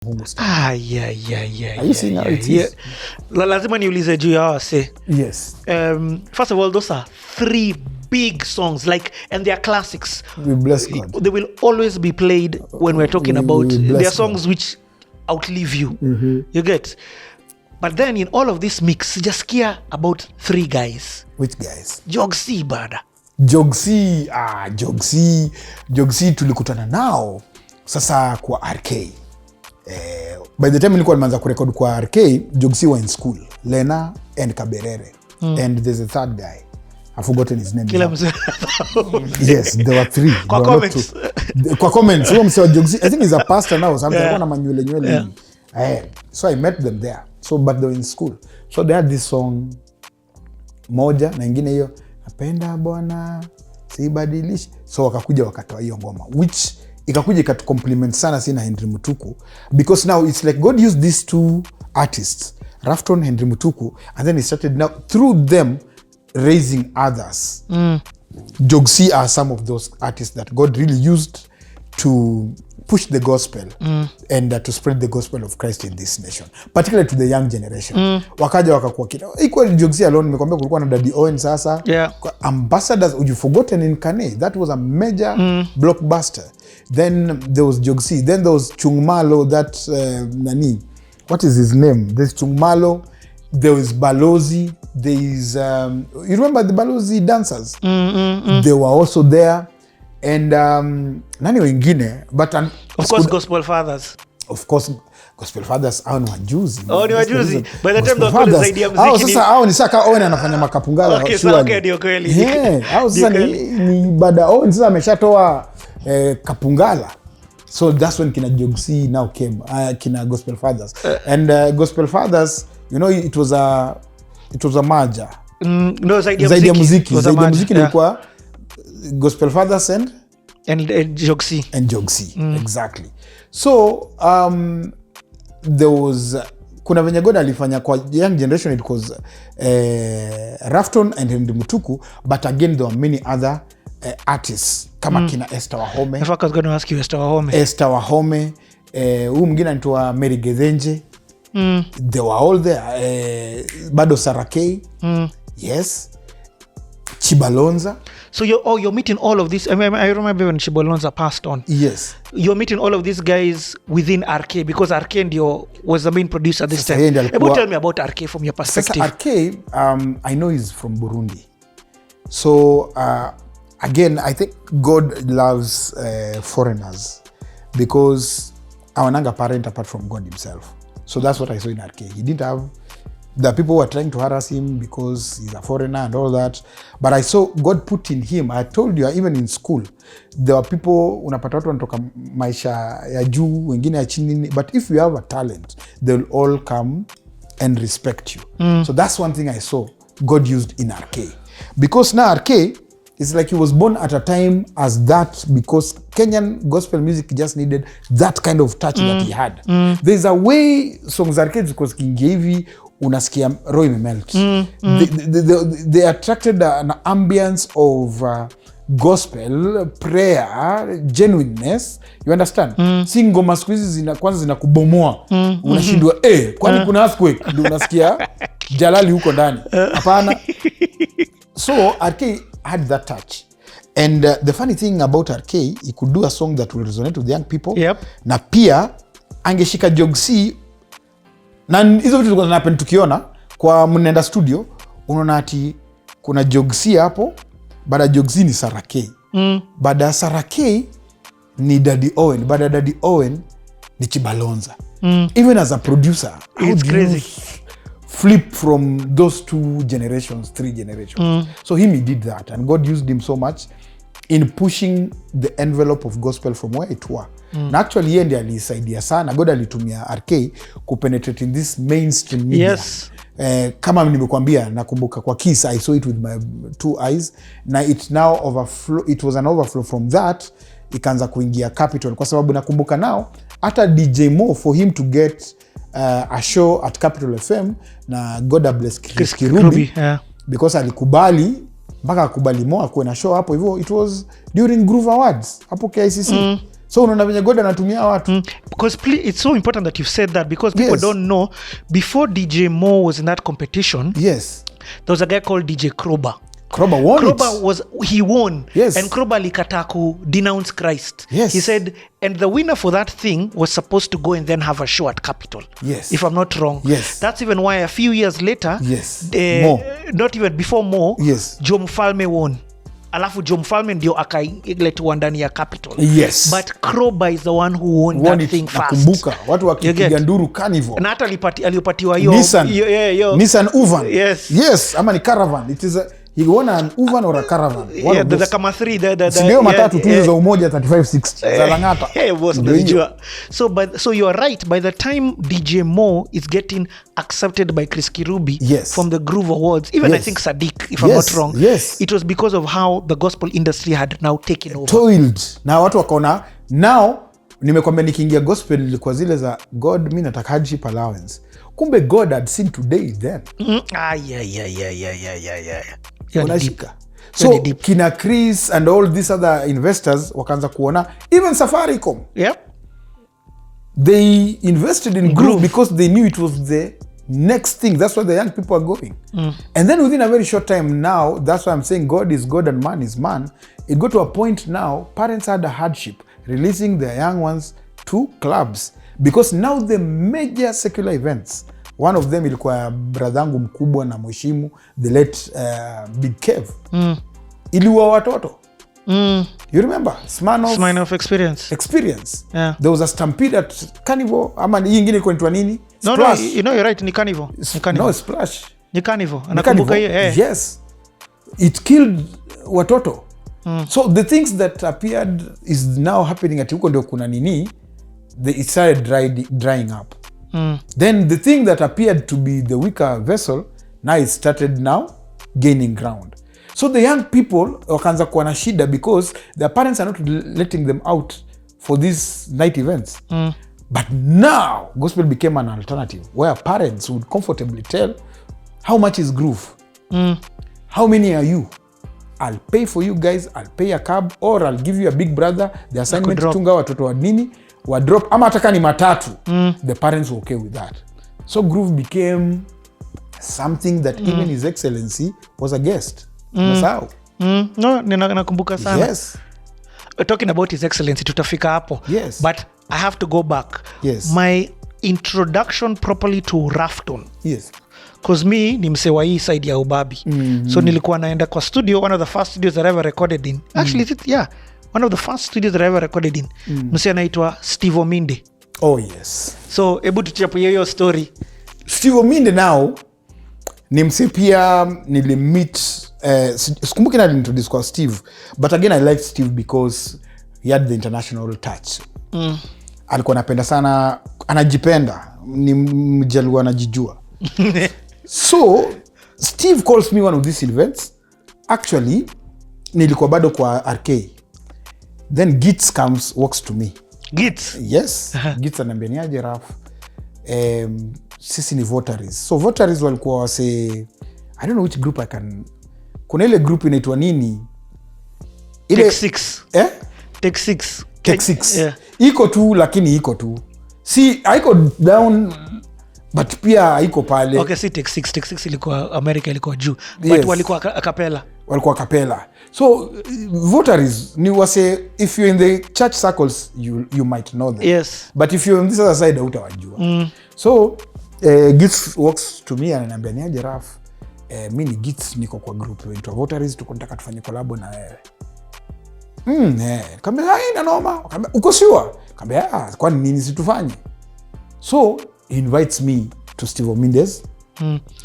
Yeah. Are you seeing how it is? Lazima niulize juu ya wase. Yes. First of all, those are 3 big songs, and they are classics. We bless God. They will always be played when we're talking about. They are songs which outlive you. Mm-hmm. You get. But then in all of this mix, just care about 3 guys. Which guys? Jogsi bada. Jogsi tulikutana nao sasa kwa RK. By the time nilikuwa nimeanza kurekod kwa RK, Jogsi were in school. Lena and Kaberere. And there's a third guy. I've forgotten his name. Yes, there were 3. Kwa comments. Kwa comments. Jogsi, I think he's a pastor now. Something na manywele. So I met them there. So but they were in school. So they had this song moja na ingine hiyo napenda bwana sibadilishi. So wakakuja wakatoa hiyo ngoma which ikakuja ikatu compliment sana sina Henry Mutuku because now it's like God used these 2 artists, Rufftone, Henry Mutuku, and then he started now through them raising others. Jogsi are some of those artists that God really used to push the gospel and to spread the gospel of Christ in this nation, particularly to the young generation. Wakaja wakakuwa kina equal Jogsi alone. Nimekwambia kulikuwa na Daddy Owen sasa. Ambassadors, you forgotten in Kane, that was a major blockbuster. Then there was Jogsi, then there was Chungmalo, that what is his name? There's Chungmalo, there was Balozi, there is you remember the Balozi dancers? They were also there. And nani wengine, but of course Gospel Fathers. Of course Gospel Fathers hao ni wajuzi. Ni wajuzi. By the time they were zaidi ya muziki. Hao sasa hao ni saka Owen anafanya makapungala. Okay, ndio kweli. Hao sasa ni baada Owen sasa ameshatoa kapungala. So that's when kina Jogsi now came, kina Gospel Fathers. And Gospel Fathers, you know, it was a merger. No, zaidi ya muziki. Zaidi ya muziki ilikuwa Gospel Fathers and Jogsi. Exactly. So there was kuna venye God alifanya kwa young generation, it was Rufftone and Henry Mutuku, but again there were many other artists kama kina Esther Wahome. I was going to ask you Esther Wahome. Huyu mwingine anaitwa Mary Gethenje. They were all there. Bado Sarakei. Yes. Chibalonza. So you're meeting all of this. I remember when Chibalonza passed on. Yes. You're meeting all of these guys within RK because RK was the main producer this time. Tell me about RK from your perspective. RK, I know he's from Burundi. So again, I think God loves foreigners because awananga parent apart from God himself. So that's what I saw in RK. He didn't have the people were trying to harass him because he's a foreigner and all that. But I saw God put in him. I told you, even in school, there were people, unapata watu wanatoka maisha ya juu, wengine ya chini. But if you have a talent, they'll all come and respect you. So that's one thing I saw God used in RK. Because now RK, it's like he was born at a time as that because Kenyan gospel music just needed that kind of touch that he had. There's a way songs RK because King Gavi, unasikia roho imemelt. They attracted an ambience of gospel, prayer, genuineness. You understand? Si ngoma siku hizi kwanza zinakubomoa. Unashindwa kwani kuna earthquake ndio unasikia Jalali huko ndani. Hapana. So RK had that touch. And the funny thing about RK, he could do a song that will resonate with young people. Yep. Na pia angeshika Jogsi. Na hizo vitu zilikuwa zinahappen tukiona kwa mnenda studio, unaona ati kuna Jogsi hapo, baada Jogsi ni Sarakei. Baada Sarakei ni Daddy Owen, baada Daddy Owen ni Chibalonza. Even as a producer, it's crazy. Flip from those 2 generations, 3 generations. So he did that, and God used him so much in pushing the envelope of gospel from where it was. Na actually yeye ndiye alisaidia sana. God alitumia RK kupenetrate in this mainstream media. Yes. Kama nimekuambia, nakumbuka kwa Kiss, I saw it with my 2 eyes. Na it now overflow, it was an overflow from that. Ikaanza kuingia Capitol kwa sababu nakumbuka now hata DJ Mo, for him to get a show at Capitol FM, na God bless Chris Kirubi, because alikubali mpaka akubali Mo akuwe na show hapo hivyo. It was during Groove Awards hapo KICC. So unaona venye God anatumia watu. Because it's so important that you've said that, because people don't know, before DJ Mo was in that competition, yes, there was a guy called DJ Kroba. Kroba won. He won. Yes. And Kroba likata ku denounce Christ. Yes. He said, and the winner for that thing was supposed to go and then have a show at Capitol. Yes. If I'm not wrong. Yes. That's even why a few years later, yes, not even before Mo, yes, Joe Mfalme won. Alafu Joe Mfalme ndio akailetwa ndani ya Capitol. Yes. But Kroba is the one who won that thing first. Nakumbuka watu wakipiga nduru Carnival. Na hata alipatiwa hiyo Nissan Uvan. Yes. Yes, ama ni Caravan. It is he won an Uvan or a Caravan. The kama 3 Sindio matatu tu za umoja 3560 za Langata. So you are right. By the time DJ Mo is getting accepted by Chris Kirubi from the Groove Awards, even I think Sadiq, if I'm not wrong, it was because of how the gospel industry had now taken over. Toiled. Na watu wakaona now nimekwambia nikiingia gospel ilikuwa zile za God, mimi nataka hardship allowance. Kumbe God had seen today then. Unashika. So kina Chris and all these other investors wakaanza kuona, even Safaricom. Yep. They invested in Groove because they knew it was the next thing. That's where the young people are going. And then within a very short time now, that's why I'm saying God is God and man is man. It got to a point now, parents had a hardship releasing their young ones to clubs. Because now the major secular events, one of them ilikuwa bradhangu mkubwa na mheshimu, the late Big Kev. Iliwa watoto. You remember? Smirnoff Experience. Yeah. There was a stampede at Carnival. Ama hii ingine ilikuwa nini? No, you know you're right, ni Carnival. No, Splash. Ni Carnival. Anakumbuka hiyo. Yes. It killed watoto. So the things that appeared is now happening at huko ndio kuna nini, it started drying up. Then the thing that appeared to be the weaker vessel, now it started now gaining ground. So the young people wakaanza kuwa na shida because their parents are not letting them out for these night events. But now gospel became an alternative where parents would comfortably tell, how much is Groove? How many are you? I'll pay for you guys, I'll pay a cab, or I'll give you a big brother, the assignment tunga watoto wa nini, wa drop, ama ataka ni matatu. The parents were okay with that. So Groove became something that even His Excellency was a guest. No, nakumbuka sana. Yes. Talking about His Excellency, tutafika hapo. Yes. But I have to go back. Yes. My introduction properly to Rufftone. Yes. Because me ni mse wa hii side ya ubabi. So nilikuwa naenda kwa studio, one of the first studios that I ever recorded in. Actually, one of the first studios that I ever recorded in. Mse anaitwa Steve Ominde. Oh yes. So hebu tuchape hiyo story. Steve Ominde now ni mse pia nilimmeet, sikumbuki na introduce kwa Steve, but again I liked Steve because he had the international touch. Alikuwa anapenda sana, anajipenda, ni mjaluo anajijua. So Steve calls me one of these events. Actually nilikuwa bado kwa RK. Then Gits walks to me. Gits? Yes. Gits anambia niaje Raf, sisi ni Votaries. So Votaries walikuwa wase, I don't know which group kuna ile group inaitwa nini? Take 6. Take 6. Take 6. Yeah. Iko tu, lakini iko tu. Si, haiko down, but pia haiko pale. Okay, si Take 6. Take 6 ilikuwa America, ilikuwa juu. But walikuwa akapela. Walikuwa akapela. So, Votaries, ni wase, if you're in the church circles, you might know them. Yes. But if you're on this other side, hautawajua. So, Gits walks to me and ananiambia niaje Raf, mi ni Gits, niko kwa group inaitwa Votaries, tuko nataka tufanye collab na wewe. Kambia haina noma. Kambia uko sure? Kambia kwani nini situfanye? So he invites me to Steve Ominde's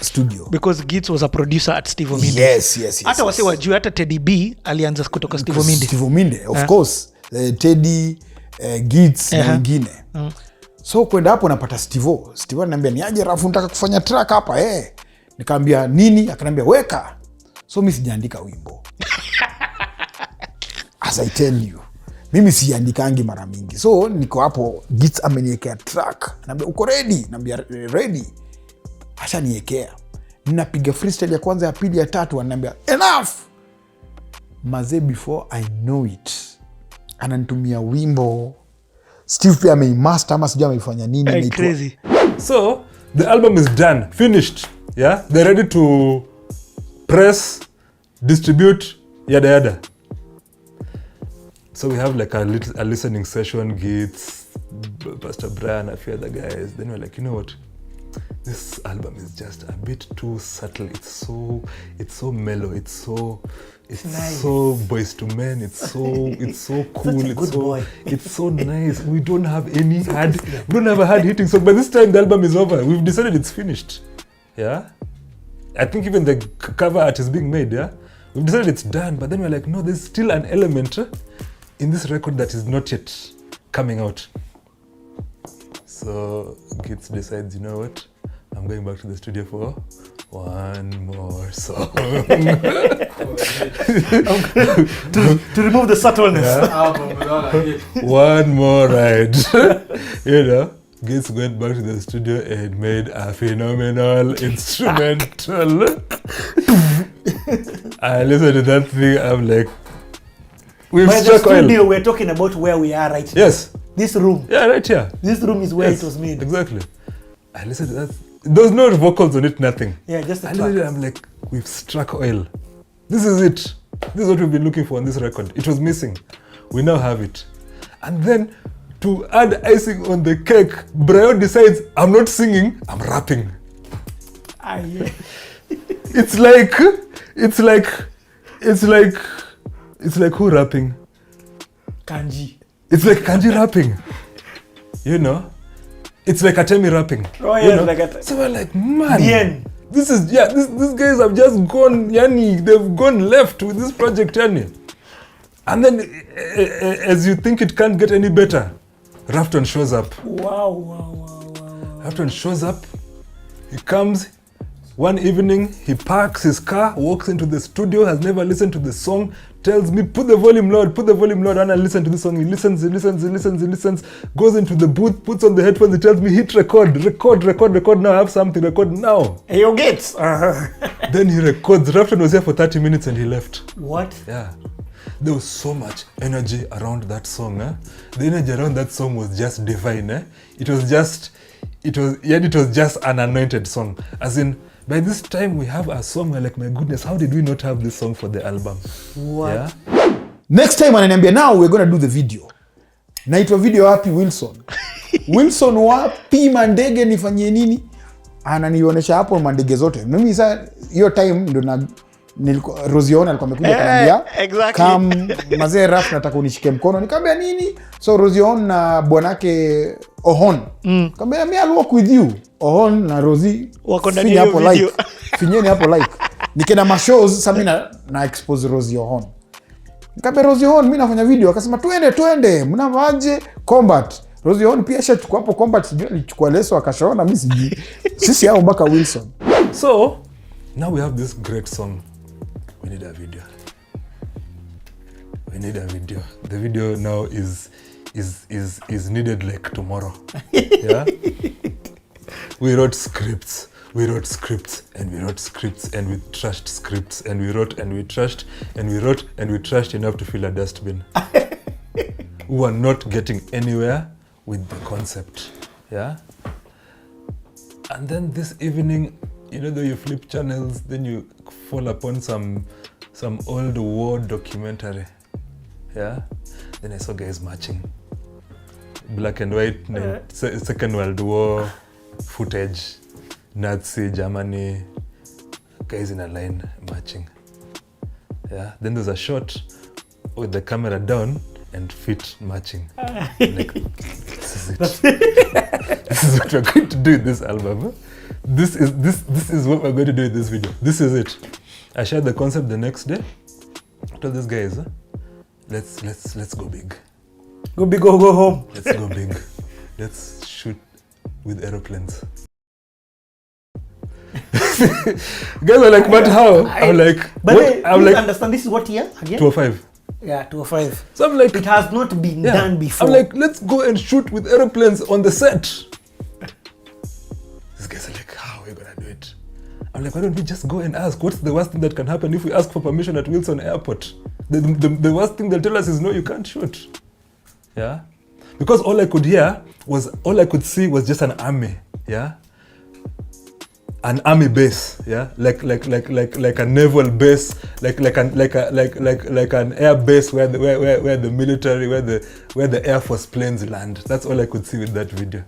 studio. Because Gits was a producer at Steve Ominde. Yes. Hata wase wajua, hata Teddy B alianza kutoka Steve Ominde. Steve Ominde, of course. Teddy, Gits na wengine. So kwenda hapo napata Steve ananiambia niaje Rafu, nataka kufanya track hapa. Nikamwambia nini? Akaniambia weka. So mimi sijaandika wimbo. As I tell you, mimi siandikangi mara mingi. So niko hapo, Gits ameniwekea track. Anambia uko ready? Naambia ready. Acha niwekea. Ninapiga freestyle ya kwanza, ya pili, ya tatu, ananiambia enough. Maze, before I know it, ananitumia wimbo Steve pia ameimaster ama sijui ameifanya nini. Hey, crazy. So the album is done, finished. Yeah, they're ready to press, distribute, yada yada. So we have like a listening session, Gates, Pastor Brian, a few other guys. Then we're like, you know what? This album is just a bit too subtle. It's so mellow. It's nice. So boys to men. It's so cool. It's so nice. We don't have a hard hitting song. By this time the album is over. We've decided it's finished. Yeah. I think even the cover art is being made. Yeah. We've decided it's done. But then we're like, no, there's still an element in this record that is not yet coming out. So Gitz decides, you know what? I'm going back to the studio for one more song. to remove the subtleness. Yeah. One more ride. You know, Gates went back to the studio and made a phenomenal instrumental. I listened to that thing, I'm like, we've By struck the studio, oil. we're talking about where we are right now. Yes. This room. Yeah, right here. This room is where it was made. Exactly. I listened to that. There was no vocals on it, nothing. Yeah, just the I listened to it, I'm like, we've struck oil. This is it. This is what we've been looking for on this record. It was missing. We now have it. And then, to add icing on the cake, Brian decides, I'm not singing, I'm rapping. Yeah. It's like who rapping? Kanji. It's like Kanji rapping. You know? It's like Atemi rapping. Oh yeah, like so we're like, man. Bien. These guys have just gone, Yani, they've gone left with this project, Yani. And then, as you think it can't get any better, Rufftone shows up. Wow. Rufftone shows up, he comes, one evening, he parks his car, walks into the studio, has never listened to the song, tells me, put the volume loud, and I listen to the song. He listens, goes into the booth, puts on the headphones, he tells me, hit record now, I have something, record now. Hey, you get. Then he records. Rufftone was here for 30 minutes and he left. What? Yeah. There was so much energy around that song. The energy around that song was just divine. It was just an anointed song. As in, by this time we have a song, we're like, my goodness, how did we not have this song for the album? What? Yeah? Next time ananiambia, now we're going to do the video. Naitwa video wapi Wilson? Wilson wapi mandege nifanyie nini? Ananionyesha hapo mandege zote. Mimi sasa hiyo time ndo Rosione alikuwa amekuja kuniambia, exactly. Mazee Raf nataka unishike mkono. Nikamwambia nini? So Rosione na bwanake Ohon. Nikamwambia me I'll walk with you. Ohon na Rosie wako ndani ya video. Like. Finyeni hapo like. Nikenda ma shows sasa mimi na expose Rosie Ohon. Nikamwambia Rosie Ohon mimi nafanya video, akasema twende mnavaje combat. Rosie Ohon pia shachukua hapo combat, sijui alichukua leso akashona, mimi sijui. Sisi hao mpaka Wilson. So now we have this great song. We need a video. The video now is needed like tomorrow. Yeah. We wrote scripts and we trashed scripts and we wrote and we trashed and we wrote and we trashed enough to fill a dustbin. We were not getting anywhere with the concept. Yeah. And then this evening, you know, though you flip channels, then you fall upon some old war documentary. Yeah. Then I saw guys marching. Black and white, Second World War footage, Nazi Germany, guys in a line marching. Yeah. Then there's a shot with the camera down and feet marching. Like, this is it. This is what we're going to do in this album. This is what we're going to do in this video. This is it. I shared the concept the next day. I told these guys, let's go big. Go big or go home. Let's go big. Let's shoot with aeroplanes. Guys are like, but how? I'm like, but what? I'm like, understand this is what year again? 205. Yeah, 205. So I'm like, it has not been done before. I'm like, let's go and shoot with aeroplanes on the set. These guys are like, how are we gonna do it? I'm like, why don't we just go and ask? What's the worst thing that can happen if we ask for permission at Wilson Airport? The worst thing they'll tell us is, no, you can't shoot. Yeah, because all I could see was just an army. Yeah, an army base. Yeah, like a naval base, like an air base where the military, where the Air Force planes land. That's all I could see with that video.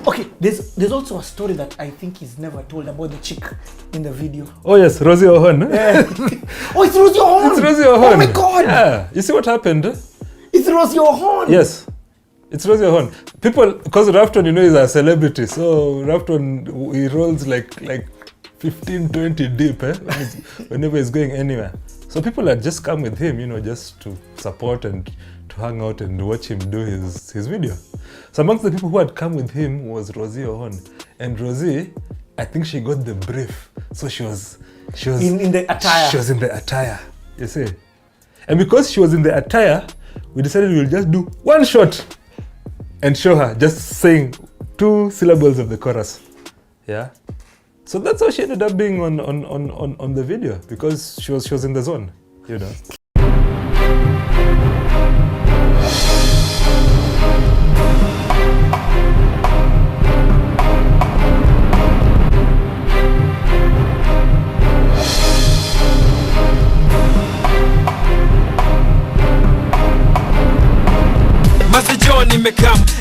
Okay, there's also a story that I think is never told about the chick in the video. Oh yes, Rosie Ohon. Oh, it's Rosie Ohon. It's Rosie Ohon. Oh my God. Yeah, you see what happened? It's Rosie Ohon. Yes, it's Rosie Ohon. People, because Rufftone, is a celebrity, so Rufftone, he rolls like 15, 20 deep, whenever he's going anywhere. So people had just come with him, just to support and to hang out and watch him do his video. So amongst the people who had come with him was Rosie Ohon. And Rosie, I think she got the brief. So she was in the attire. She was in the attire, you see. And because she was in the attire, we decided we'll just do one shot and show her just saying 2 syllables of the chorus. Yeah. So that's how she ended up being on the video, because she was in the zone,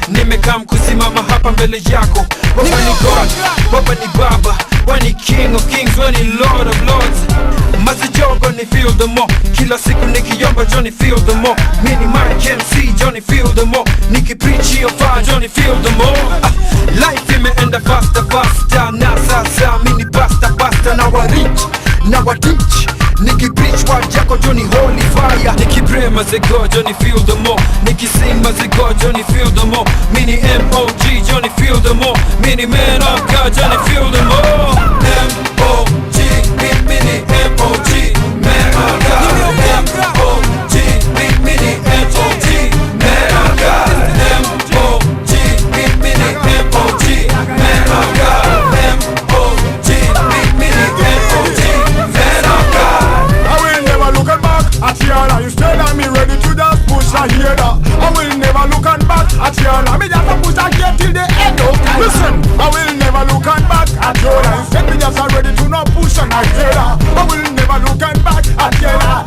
Nimekam kusimama hapa mbele yako. Baba ni God, Baba ni Baba, wani King of Kings, wani Lord of Lords. Masijogo ni feel the more, kila siku nikiomba Johnny feel the more. Mini Mike MC Johnny feel the more, niki preach your fire Johnny feel the more. Life imeenda faster na sasa mini basta na wa reach Niki preach word yako Johnny holy fire. Niki pray mazigo Johnny feel the more, Niki sing mazigo Johnny feel the more. Mini MOG Johnny feel the more, mini man of God Johnny feel the more. MOG, mini MOG, man of God. MOG, mini MOG, man of God. MOG, mini MOG, man of God. MOG, mini MOG, man of God. At Yana, instead of me ready to just push a header. I will never look back at Yana. Me just push a gear till the end of time. Listen, I will never look back at Yana. Instead me just ready to not push a header. I will never look back at Yana.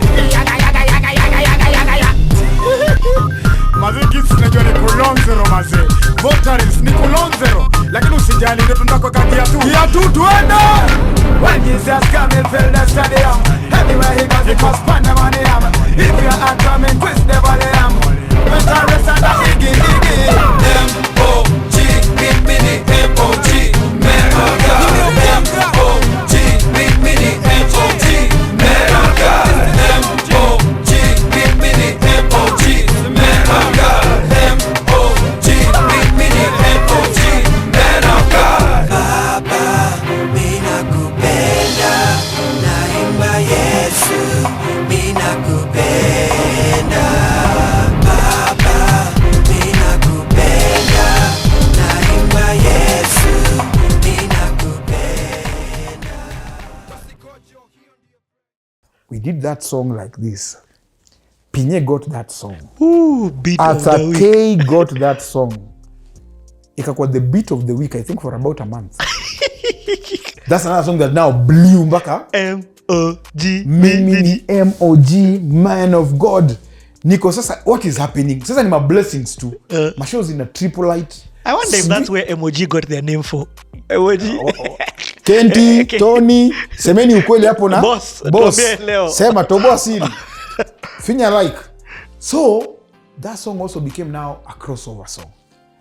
Maze kids najua ni kulonzero maze. Votaries ni kulonzero. Lakini usijali ndio tunako kadia tu. Ya tu tuenda. When Jesus come and fill the stadium, everywhere he goes, he goes pandemonium. If you're coming, twist the volume. When the rest of the iggy. M.O.G. mini M.O.G. Man of God. M.O.G. mini M.O.G. Man of God. M.O.G. mini M.O.G. Man of God. M.O.G. mini M.O.G. Man of God. Baba, mina kupenda, naimba Yesu, mina kupenda. Baba, mina kupenda, naimba Yesu, mina kupenda. We did that song like this. Pinye got that song. Ooh, beat of the week. K got that song. Ikakuwa the beat of the week, I think, for about a month. That's another song that now blew mpaka M.O.G. mini MOG, man of God. Niko sasa, what is happening? Sasa ni my blessings too. My shows in a triple light. I wonder if that's where MOG got their name for. MOG. Kenti, Tony, semeni ukweli hapo na Boss. Sema toboa siri. Finya like. So that song also became now a crossover song.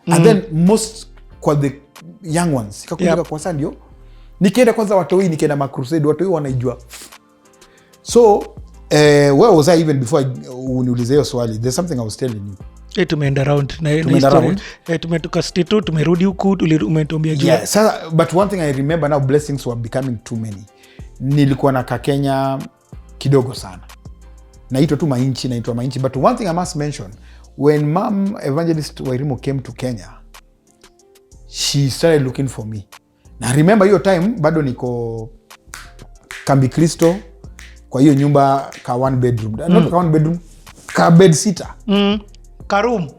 And then most kwa the young ones ikakuja kwa sasa ndio nikienda kwanza watoi, nikienda macrusade watoi wanaijua. So where was I even before uniulize hiyo swali? There's something I was telling you. Tumeenda round na tumetoka state tumerudi huku umetuambia juu. Yeah, sasa but one thing I remember now, blessings were becoming too many. Nilikuwa na Kenya kidogo sana. Naitwa tu mainchi, but one thing I must mention, when Mom Evangelist Wairimo came to Kenya, she started looking for me. Na remember hiyo time bado niko Kambi Kristo kwa hiyo nyumba ka one bedroom. Not ka one bedroom, ka bed sitter. Karum.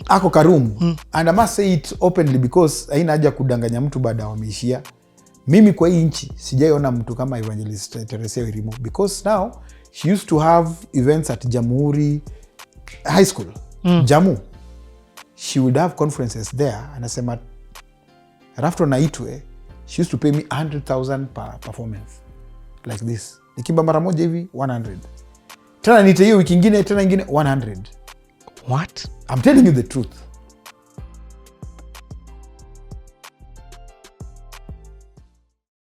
Ako Karum. And I must say it openly because haina haja kudanganya mtu baada wameishia. Mimi kwa hii nchi sijaiona mtu kama Evangelist Teresa Wirimo because now she used to have events at Jamhuri High School. Jamu. She would have conferences there. Anasema Rufftone naitwe, she used to pay me 100,000 per performance like this. Nikimba mara moja hivi 100. Tena nite hiyo wiki ingine tena ingine 100. What? I'm telling you the truth.